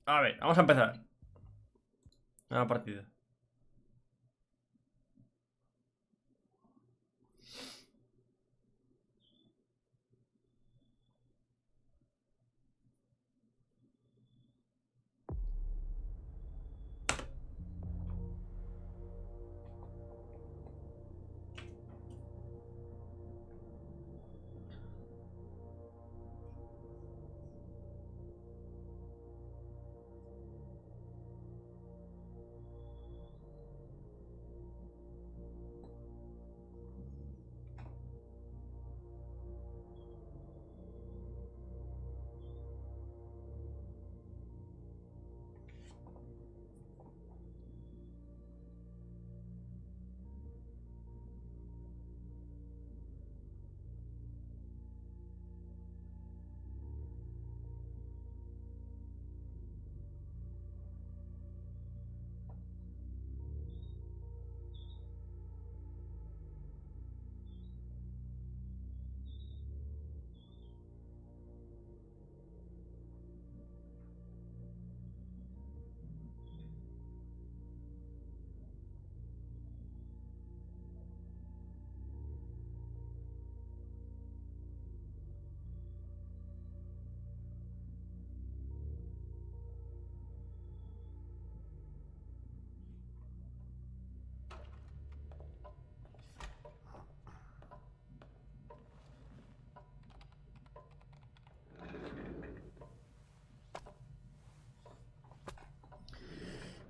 A ver, vamos a empezar. Una partida.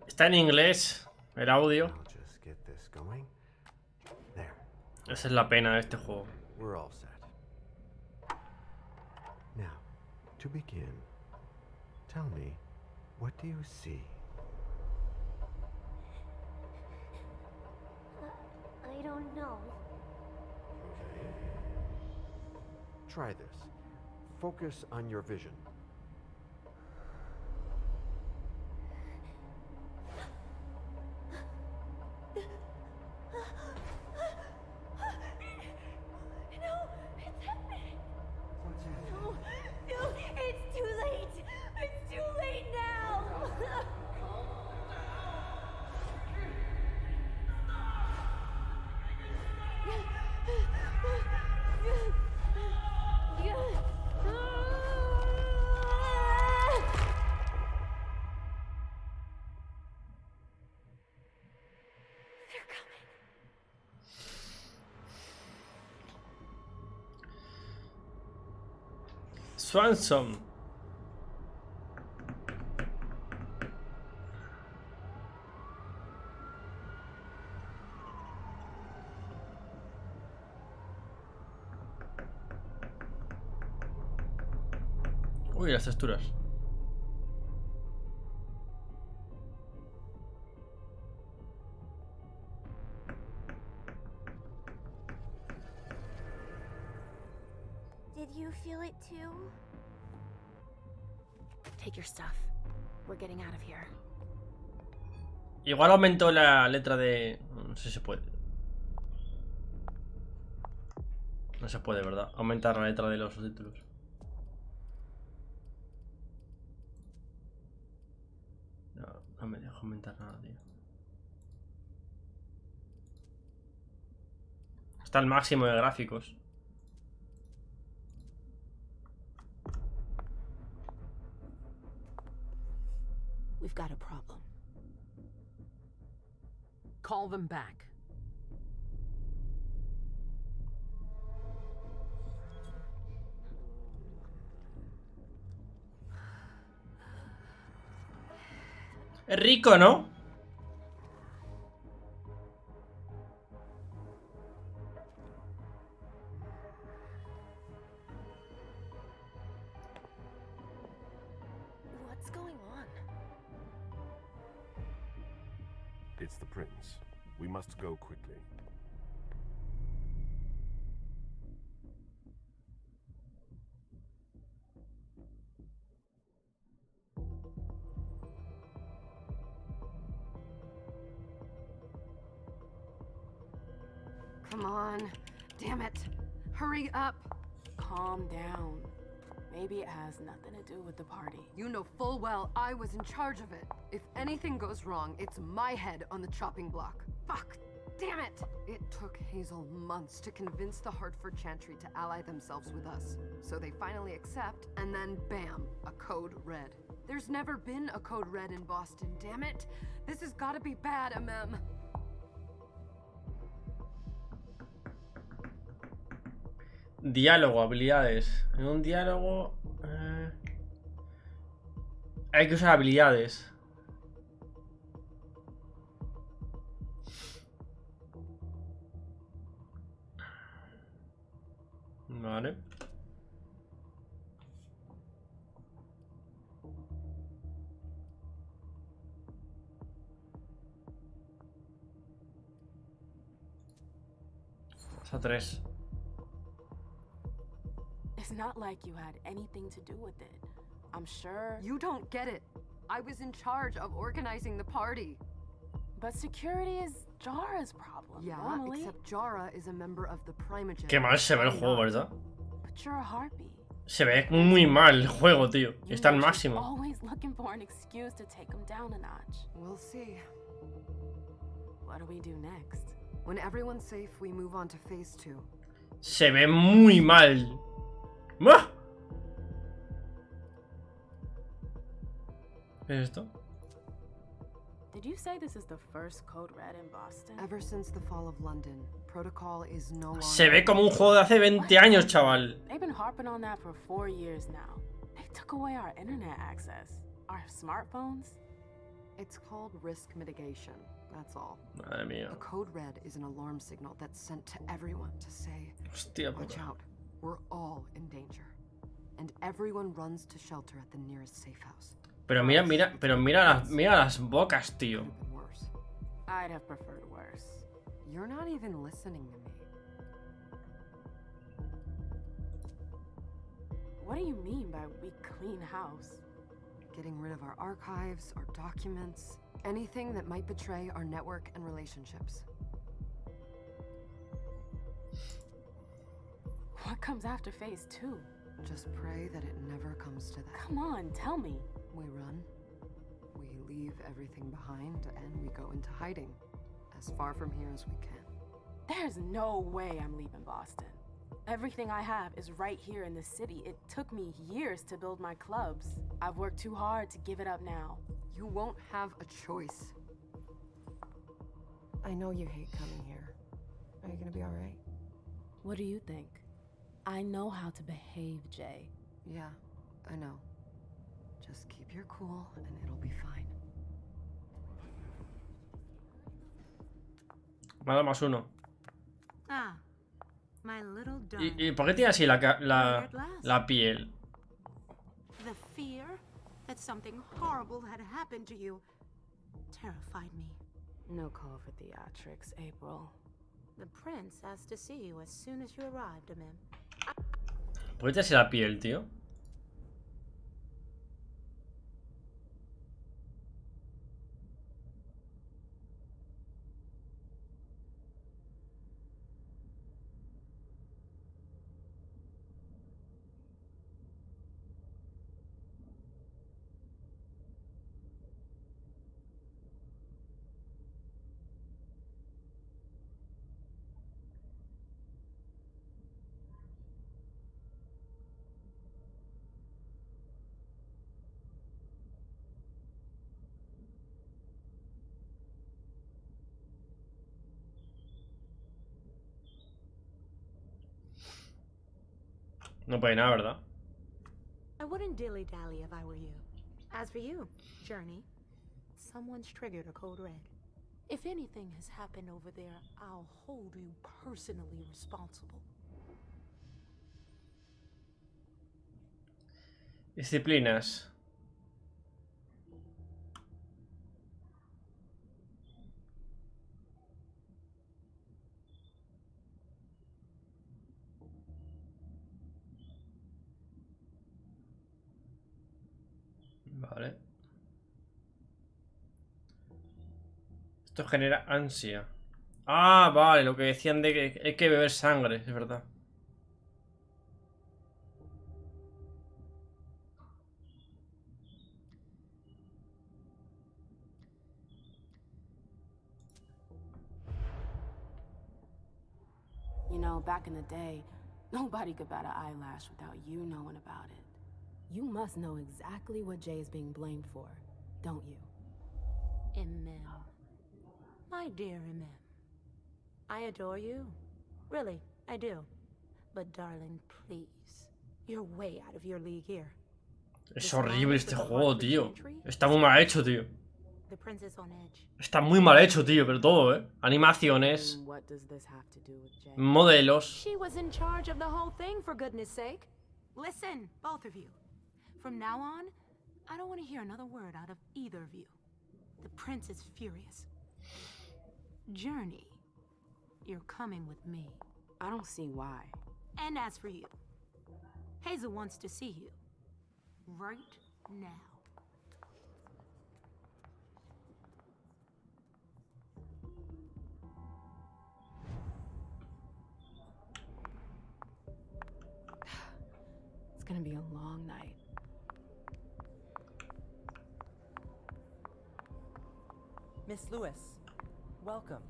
Está en inglés el audio. Esa es la pena de este juego. We're all set. Now, to begin, tell me, what do you see? I don't know. Okay. Try this. Focus on your vision. Swansong. Uy, las texturas. Did you feel it too? Take your stuff. We're getting out of here. Igual aumentó la letra de... No sé si se puede. No se puede, ¿verdad? Aumentar la letra de los subtítulos. No me dejo aumentar nada, tío. Está al máximo de gráficos. We've got a problem. Call them back. Es rico, ¿no? What's going on? It's the prince. We must go quickly. Come on. Damn it. Hurry up. Calm down. Maybe it has nothing to do with the party. You know full well I was in charge of it. If anything goes wrong, it's my head on the chopping block. Fuck! Damn it! It took Hazel months to convince the Hartford Chantry to ally themselves with us. So they finally accept, and then bam, a code red. There's never been a code red in Boston, damn it! This has gotta be bad, MM. Diálogo, habilidades. En un diálogo... hay que usar habilidades. Vale. Hasta 3. It's not like you had anything to do with it. I'm sure. You don't get it. I was in charge of organizing the party. But security is Jara's problem. Yeah, normally. except Jara is a member of the Primogen. Qué mal se ve el juego, ¿verdad? But you're a harpy. Se ve muy mal el juego, tío. Está al You're máximo. always looking for an excuse to take him down a notch. We'll see. What do we do next? When everyone's safe, we move on to phase 2. Se ve muy mal. ¡Bah! ¿Qué es esto? Did you say this is the first code red in Boston? Ever since the fall of London, protocol is no longer... Se ve como un juego de hace 20 años, chaval. They've been harping on that for 4 years now. They took away our internet access. Our smartphones. It's called risk mitigation, that's all. Madre mía. A code red is an alarm signal that's sent to everyone to say, Hostia watch puta. out, we're all in danger. And everyone runs to shelter at the nearest safe house. Pero mira las bocas, tío. Could've been worse. I'd have preferred worse. You're not even listening to me. What do you mean by we clean house? Getting rid of our archives, our documents, anything that might betray our network and relationships. What comes after phase 2? Just pray that it never comes to that. Come on, tell me. We run, we leave everything behind, and we go into hiding, as far from here as we can. There's no way I'm leaving Boston. Everything I have is right here in the city. It took me years to build my clubs. I've worked too hard to give it up now. You won't have a choice. I know you hate coming here. Are you gonna be alright? What do you think? I know how to behave, Jay. Yeah, I know. Just keep your cool and it'll be fine. Me ha dado +1. Ah, my little ¿Y por qué tiene así la piel? The fear that something horrible had happened to you terrified me. No call for theatrics, April. The prince asked to see you as soon as you arrived, Amim. ¿Por qué tiene así la piel, tío? No puede nada, ¿verdad? I wouldn't dilly-dally if I were you. As for you, Journey, someone's triggered a code red. If anything has happened over there, I'll hold you personally responsible. Disciplinas. Vale. Esto genera ansia. Ah, vale, lo que decían de que hay que beber sangre, es verdad. know, back in the day, nobody could bat an eyelash without you knowing about it. You must know exactly what Jay is being blamed for, don't you? MM. My dear MM. I adore you. Really, I do. But darling, please. You're way out of your league here. Es horrible este juego, tío. Está muy mal hecho, tío. The Princess on Edge. Está muy mal hecho, tío, pero todo, ¿eh? Animaciones, And what does this have to do with Jay? modelos. She was in charge of the whole thing, for goodness sake. Listen, both of you. From now on, I don't want to hear another word out of either of you. The prince is furious. Journey, you're coming with me. I don't see why. And as for you, Hazel wants to see you. Right now. It's gonna be a long night. Miss Lewis, welcome.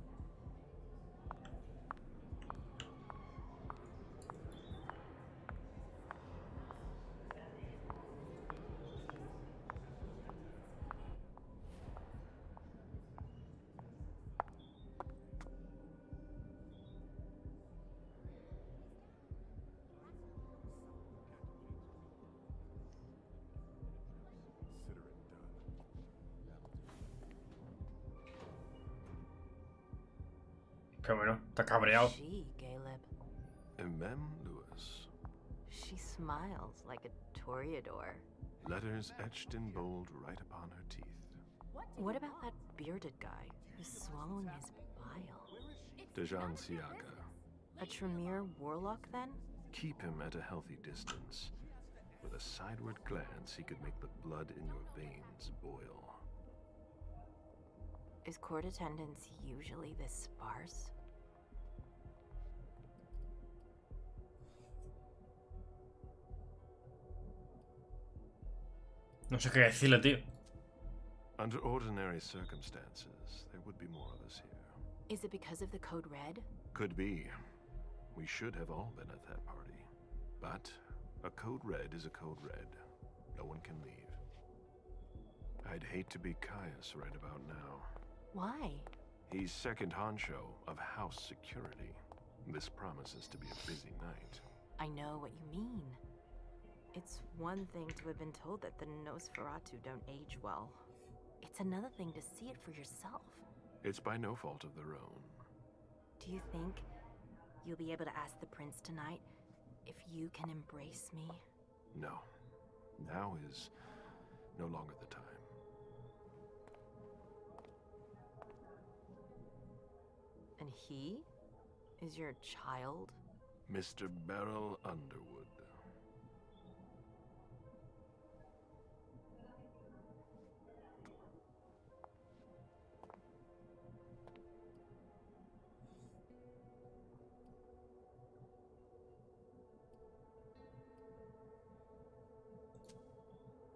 Qué bueno, está cabreado. She, Caleb. Mem Lewis. She smiles like a toreador. Letters etched in bold right upon her teeth. What about that bearded guy who's swallowing his bile? Dejan Siaga. A Tremere warlock, then? Keep him at a healthy distance. With a sideward glance, he could make the blood in your veins boil. Is court attendance usually this sparse? No sé qué decirle, tío. Under ordinary circumstances, there would be more of us here. Is it because of the Code Red? Could be. We should have all been at that party. But a Code Red is a Code Red. No one can leave. I'd hate to be Caius right about now. Why? He's second honcho of house security. This promises to be a busy night. I know what you mean. It's one thing to have been told that the Nosferatu don't age well. It's another thing to see it for yourself. It's by no fault of their own. Do you think you'll be able to ask the prince tonight if you can embrace me? No. Now is no longer the time. And he is your child? Mr. Beryl Underwood.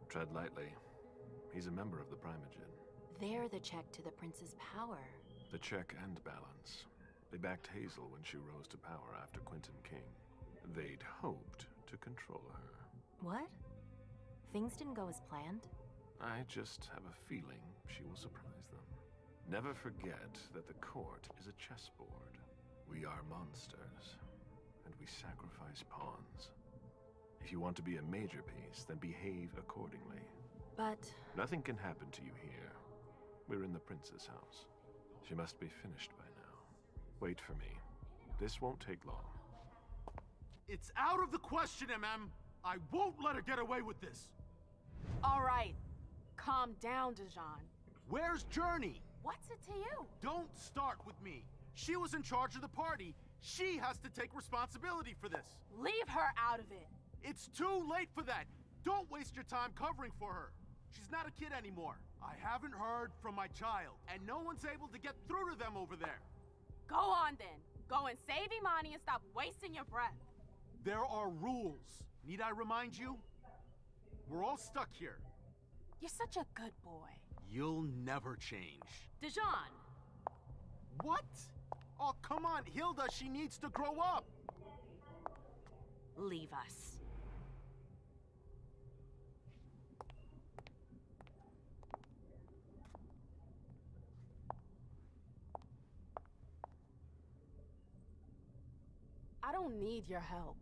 Tread lightly. He's a member of the Primogen. They're the check to the prince's power. The check and balance. They backed Hazel when she rose to power after Quentin King. They'd hoped to control her. What? Things didn't go as planned? I just have a feeling she will surprise them. Never forget that the court is a chessboard. We are monsters, and we sacrifice pawns. If you want to be a major piece, then behave accordingly. But... Nothing can happen to you here. We're in the prince's house. She must be finished by now. Wait for me. This won't take long. It's out of the question, MM. I won't let her get away with this. All right. Calm down, Dejan. Where's Journey? What's it to you? Don't start with me. She was in charge of the party. She has to take responsibility for this. Leave her out of it. It's too late for that. Don't waste your time covering for her. She's not a kid anymore. I haven't heard from my child, and no one's able to get through to them over there. Go on then. Go and save Imani and stop wasting your breath. There are rules. Need I remind you? We're all stuck here. You're such a good boy. You'll never change. Dejan. What? Oh, come on, Hilda, she needs to grow up. leave us. I don't need your help.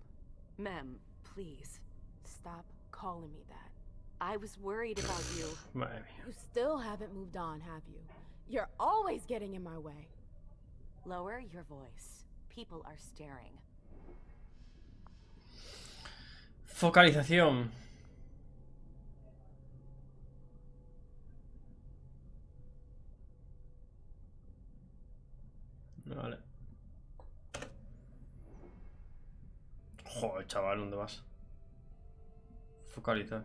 Ma'am, please. Stop calling me that. I was worried about you. Madre mía. You still haven't moved on, have you? You're always getting in my way. Lower your voice. People are staring. Focalización. Vale. Joder, chaval, ¿dónde vas? Focalizar.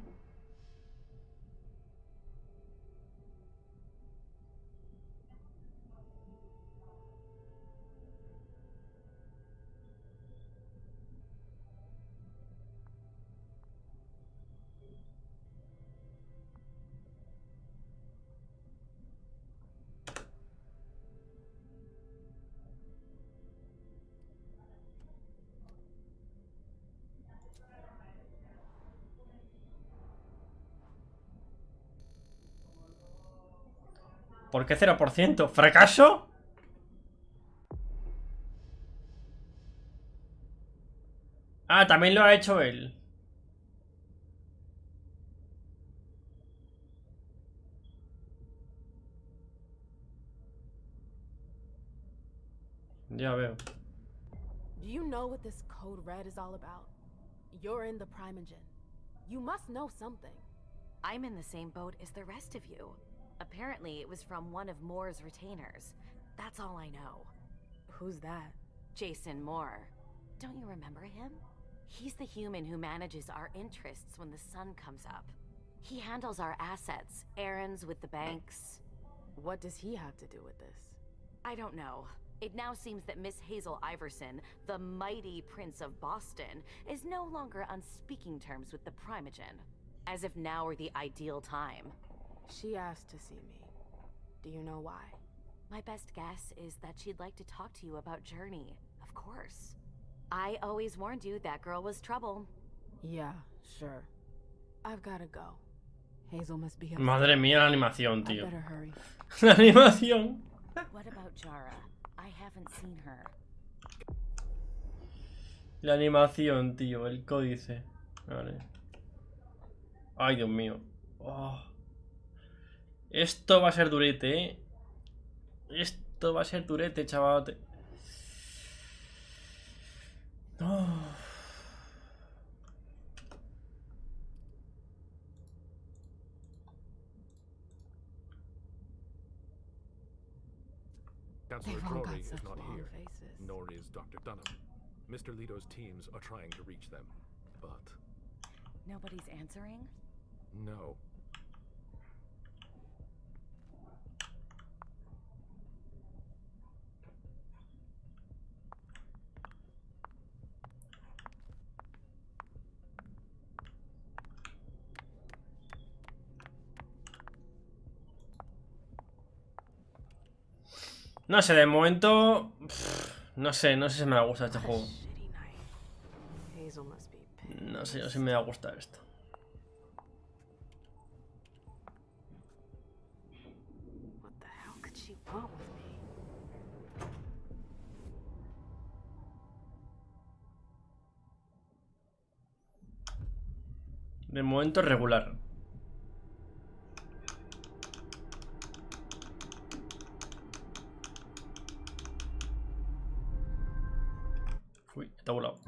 ¿Por qué 0%? ¿Fracaso? Ah, también lo ha hecho él. Ya veo. Do you know what this code red is all about? You're in the Primogen. You must know something. I'm in the same boat as the rest of you. Apparently, it was from one of Moore's retainers. That's all I know. Who's that? Jason Moore. Don't you remember him? He's the human who manages our interests when the sun comes up. He handles our assets, errands with the banks. What does he have to do with this? I don't know. It now seems that Miss Hazel Iverson, the mighty Prince of Boston, is no longer on speaking terms with the Primogen. As if now were the ideal time. She asked to see me. Do you know why? My best guess is that she'd like to talk to you about Journey, of course. I always warned you that girl was trouble. Yeah, sure. I've gotta go. Hazel must be upset. Madre mía, la animación, tío. I better hurry. La animación. What about Jara? I haven't seen her. La animación, tío, el códice. Vale. Ay, Dios mío. Oh. Esto va a ser durete, ¿eh? Esto va a ser durete, chavalote. Oh. Councillor They've all got Drury is such not long here, faces. nor is Dr. Dunham. Mr. Leto's teams are trying to reach them, but Nobody's answering? no. No sé, de momento. No sé si me va a gustar este juego. Hazel must be pissed. No sé yo si me va a gustar esto. What the hell could she want with me? De momento regular. Uy, está volado.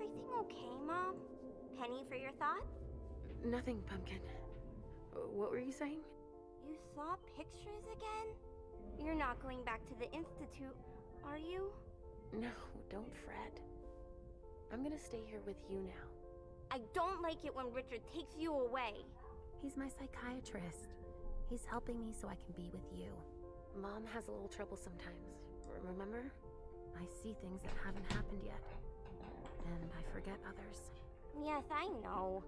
everything okay, Mom? Penny for your thoughts? Nothing, Pumpkin. What were you saying? You saw pictures again? You're not going back to the Institute, are you? No, don't fret. I'm gonna stay here with you now. I don't like it when Richard takes you away. He's my psychiatrist. He's helping me so I can be with you. Mom has a little trouble sometimes, remember? I see things that haven't happened yet, and I forget others. Yes, I know.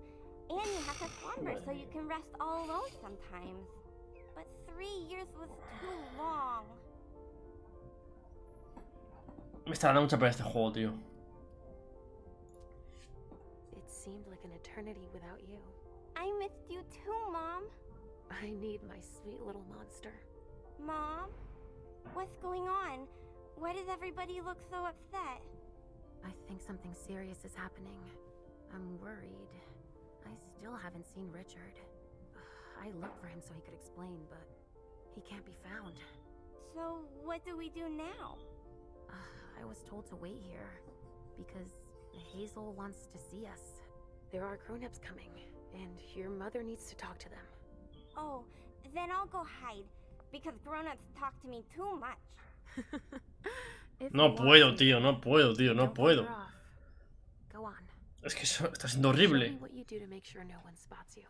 And you have to slumber so you can rest all alone sometimes. But 3 years was too long. Me está dando mucha pena este juego, tío. It seemed like an eternity without you. I missed you too, Mom. I need my sweet little monster. Mom? What's going on? Why does everybody look so upset? I think something serious is happening. I'm worried. I still haven't seen Richard. I looked for him so he could explain, but he can't be found. So, what do we do now? I was told to wait here because Hazel wants to see us. There are grown-ups coming, and your mother needs to talk to them. Oh, then I'll go hide, because grown-ups talk to me too much. No puedo, tío, no puedo, tío, no puedo. Go on. Es que eso está siendo horrible. Show me what you do to make sure no one spots you.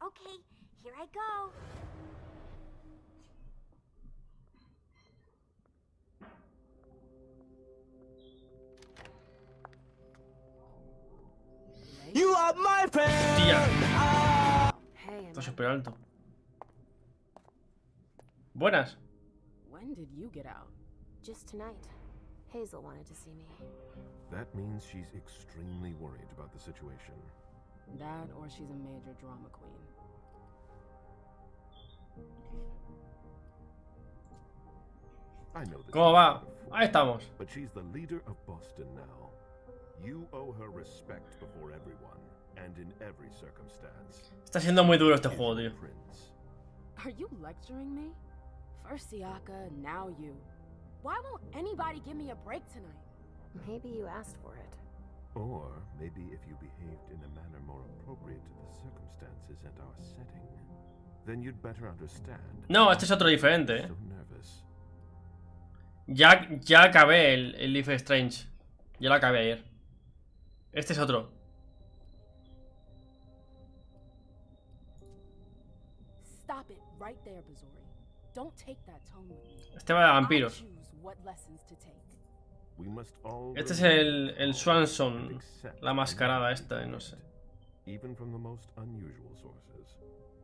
Okay, here I go. You are my friend. Tía. Está súper alto. Buenas. When did you get out? Just tonight. Hazel wanted to see me. That means she's extremely worried about the situation. That or she's a major drama queen. I know this. ¿Cómo va? Ahí estamos. But she's the leader of Boston now. You owe her respect before everyone and in every circumstance. Está siendo muy duro este juego, tío. Are you lecturing me? First Siaka, now you. Why won't anybody give me a break tonight? Maybe you asked for it. Or maybe if you behaved in a manner more appropriate to the circumstances and our setting, then you'd better understand. No, este es otro diferente, eh. So nervous. Ya acabé el Life is Strange. Ya lo acabé ayer. Este es otro. Stop it right there, Bazori. Don't take that tone with me. Este va de vampiros. Este es el Swansong, la mascarada esta, no sé. Even from the most unusual sources.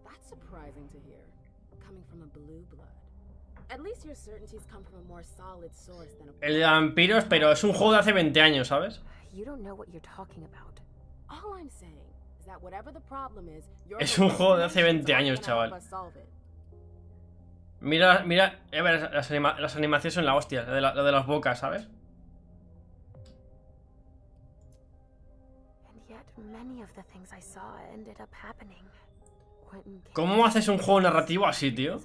That's surprising to hear, coming from a blue blood. At least your certainties come from a more solid source than a... El de vampiros, pero es un juego de hace 20 años, ¿sabes? You don't know what you're talking about. All I'm saying is that whatever the problem is, es un juego de hace 20 años, chaval. Mira, las animaciones son la hostia, lo de las bocas, ¿sabes? ¿Cómo haces un juego narrativo así, tío?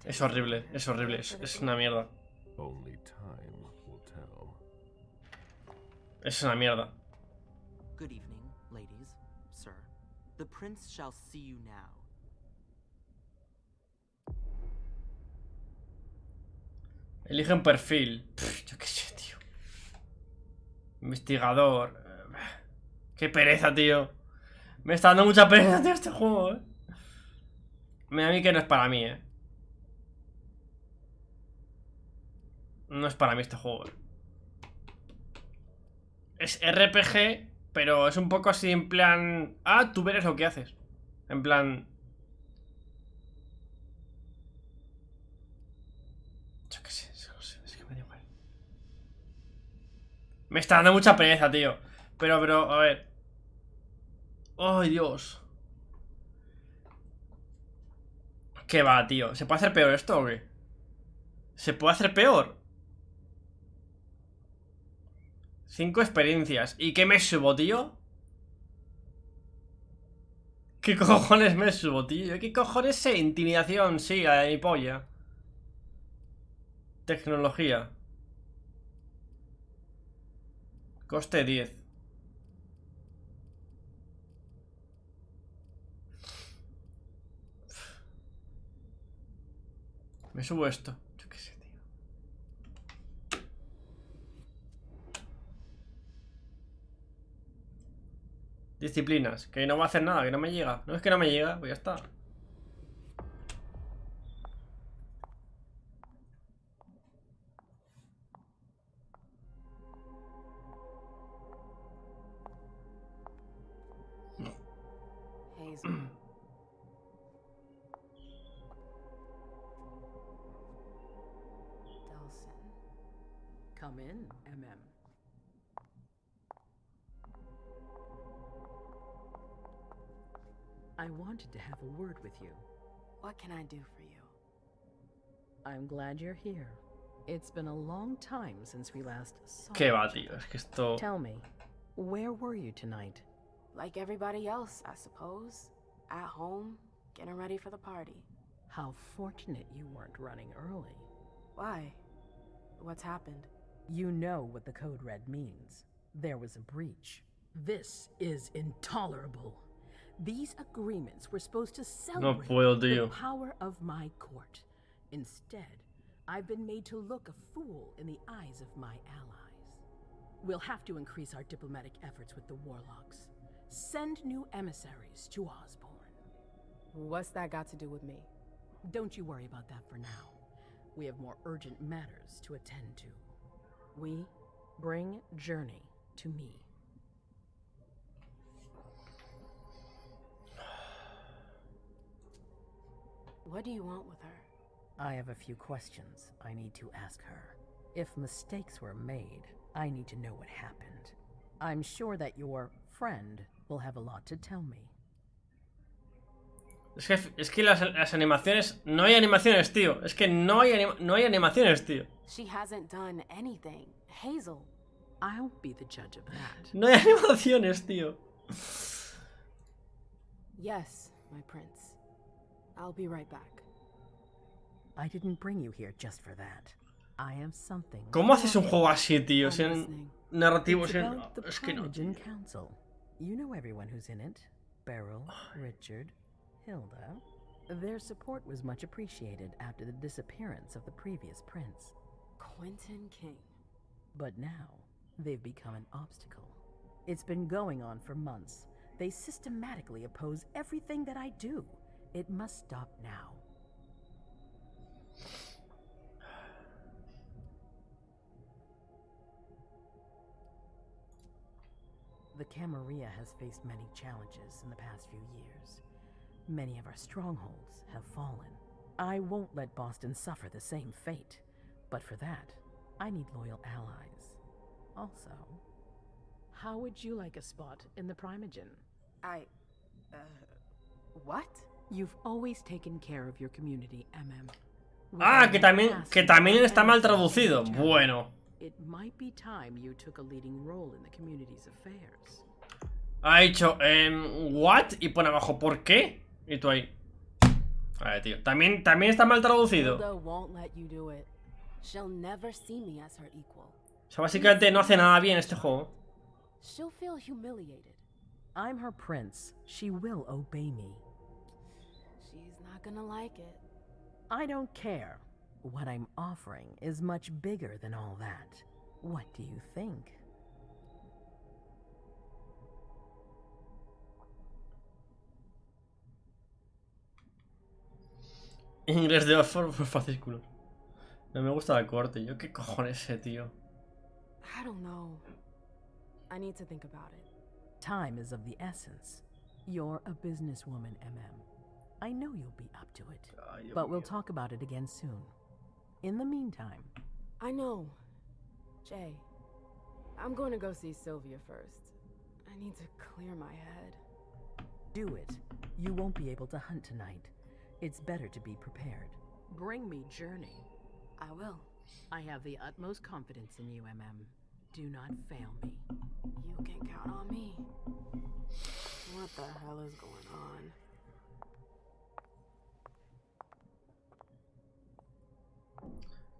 Es horrible, es una mierda. Es una mierda. Good evening, ladies, sir. The prince shall see you now. Elige un perfil. Yo qué sé, tío. Investigador. Qué pereza, tío. Me está dando mucha pereza, tío, este juego, eh. A mí que no es para mí, eh. No es para mí este juego, eh. Es RPG, pero es un poco así en plan... Ah, tú verás lo que haces. En plan... Yo qué sé, no sé, es que me da igual. Me está dando mucha pereza, tío. Pero, a ver. ¡Ay, Dios! ¿Qué va, tío? ¿Se puede hacer peor esto o qué? ¿Se puede hacer peor? 5 experiencias. ¿Y qué me subo, tío? ¿Qué cojones me subo, tío? ¿Qué cojones sé? Intimidación, sí, a mi polla. Tecnología. Coste 10. Me subo esto. Yo qué sé, tío. Disciplinas. Que no va a hacer nada, que no me llega. No es que no me llega, pues ya está. Hazel. Delson. Come in, MM. I wanted to have a word with you. What can I do for you? I'm glad you're here. It's been a long time since we last saw ¿Qué va, each tío? other. Es que esto... Tell me, where were you tonight? Like everybody else, I suppose. At home, getting ready for the party. How fortunate you weren't running early. Why? What's happened? You know what the code red means. There was a breach. This is intolerable. These agreements were supposed to celebrate the power of my court. Instead, I've been made to look a fool in the eyes of my allies. We'll have to increase our diplomatic efforts with the warlocks. Send new emissaries to Osborne. What's that got to do with me? Don't you worry about that for now. We have more urgent matters to attend to. We bring Journey to me. What do you want with her? I have a few questions I need to ask her. If mistakes were made, I need to know what happened. I'm sure that your friend will have a lot to tell me. Es que las animaciones... No hay animaciones, tío. Es que no hay animaciones, tío. She hasn't done anything. Hazel. I'll be the judge of that. No hay animaciones, tío. Yes, my prince. I'll be right back. I didn't bring you here just for that. I have something. ¿Cómo haces un juego así, tío? Sin narrativo, sin... Es que no. Council. You know everyone who's in it. Beryl, Richard, Hilda. Their support was much appreciated after the disappearance of the previous prince. Quentin King. But now, they've become an obstacle. It's been going on for months. They systematically oppose everything that I do. It must stop now. The Camarilla has faced many challenges in the past few years. Many of our strongholds have fallen. I won't let Boston suffer the same fate. But for that, I need loyal allies. Also, how would you like a spot in the Primogen? What? You've always taken care of your community, MM. Ah, que también está mal traducido. Bueno. It might be time you took a leading role in the community's affairs. Ha dicho, what? Y pone abajo, ¿por qué? Y tú ahí. A ver, tío. También está mal traducido. Hilda won't let you do it. She'll never see me as her equal. O sea, básicamente no hace nada bien este juego. She'll feel humiliated. I'm her prince. She will obey me. She's not gonna like it. I don't care. What I'm offering is much bigger than all that. What do you think? Inglés de Oxford por fascículos. No me gusta la corte. Yo qué cojones ese tío. I don't know. I need to think about it. Time is of the essence. You're a businesswoman, MM. I know you'll be up to it. But we'll talk about it again soon. In the meantime... I know. Jay, I'm going to go see Sylvia first. I need to clear my head. Do it. You won't be able to hunt tonight. It's better to be prepared. Bring me Journey. I will. I have the utmost confidence in you, MM. Do not fail me. You can count on me. What the hell is going on?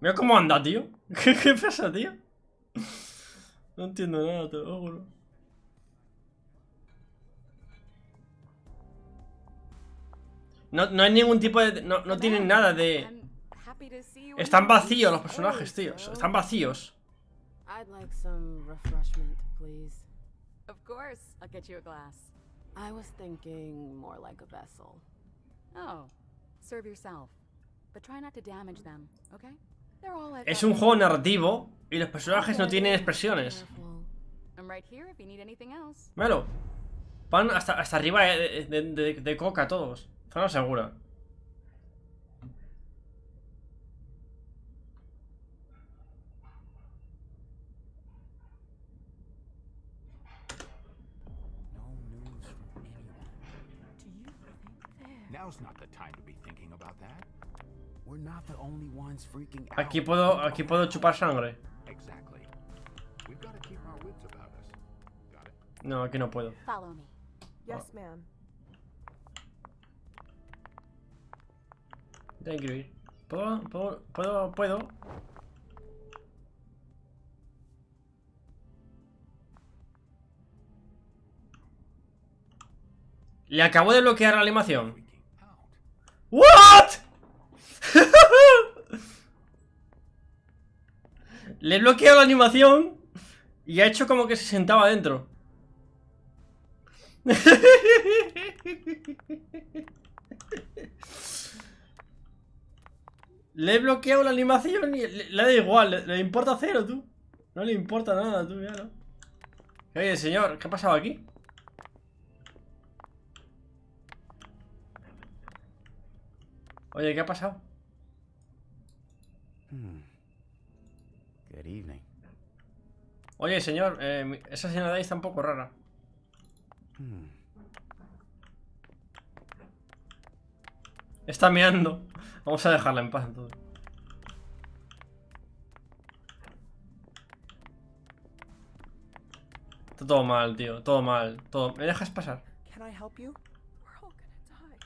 Mira cómo anda, tío. ¿Qué pasa, tío? No entiendo nada, te lo juro. No hay ningún tipo de... No tienen nada de... Están vacíos los personajes, tío. Están vacíos. I'd like some refreshment, please. Of course, I'll get you a glass. I was thinking more like a vessel. Oh, serve yourself. But try not to damage them, okay? They're all at Es un juego narrativo y los personajes no tienen expresiones. I'm right here if you need anything else. Míralo. Van hasta arriba de coca todos. Zona segura. Now's not the time to be thinking about that. We're not the only ones freaking out. Aquí puedo chupar sangre. Exactly. We've got to keep our wits about us. Got it? No, aquí no puedo. Follow me. Yes, ma'am. Ya quiero ir. ¿Puedo? Le acabo de bloquear la animación. ¿What? Le he bloqueado la animación y ha hecho como que se sentaba dentro. Le he bloqueado la animación y le da igual, le importa cero, tú. No le importa nada, tú, ya no. Oye, señor, ¿qué ha pasado aquí? Oye, ¿qué ha pasado? Good evening. Oye, señor, esa señora de ahí está un poco rara. Está meando. Vamos a dejarla en paz entonces. Está todo mal, tío. Todo mal. Todo... ¿Me dejas pasar? Can I help you? We're all gonna die.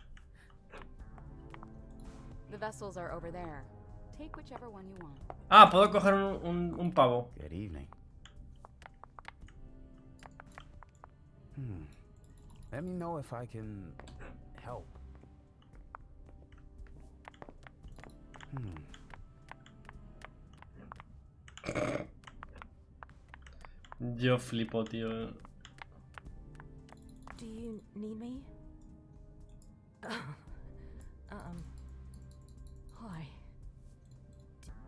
The vessels are over there. Take whichever one you want. Ah, puedo coger un pavo. Good evening. Let me know if I can help. Yo flipo, tío. Do you need me? Hi.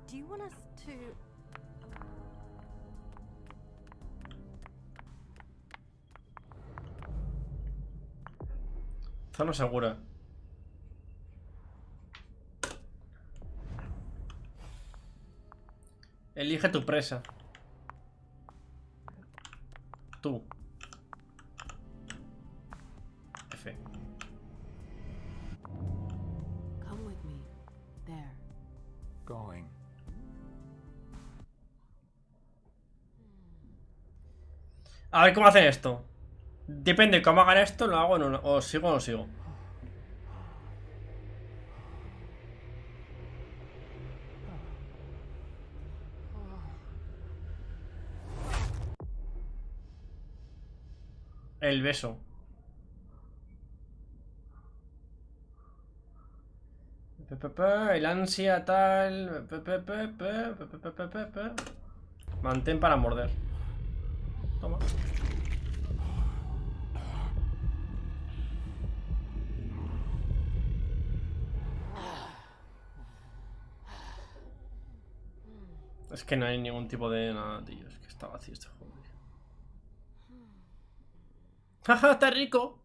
Do you want us to... Zona segura. Elige tu presa. Tú. F. Come with me. There. Going. A ver cómo hacen esto. Depende de cómo hagan esto, lo hago o no, o sigo o no sigo. El beso. El ansia tal. Mantén para morder. Toma. Es que no hay ningún tipo de nada, tío. Es que está vacío este juego. ¡Jaja! ¡Está rico!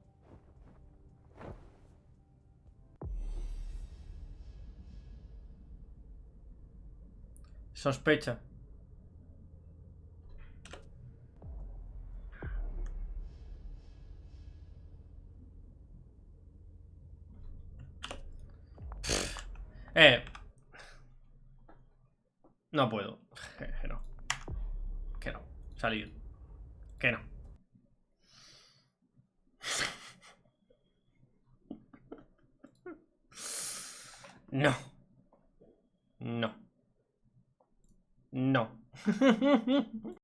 Sospecha. No puedo. Que no. Que no. Salir. Que no. No. No. No.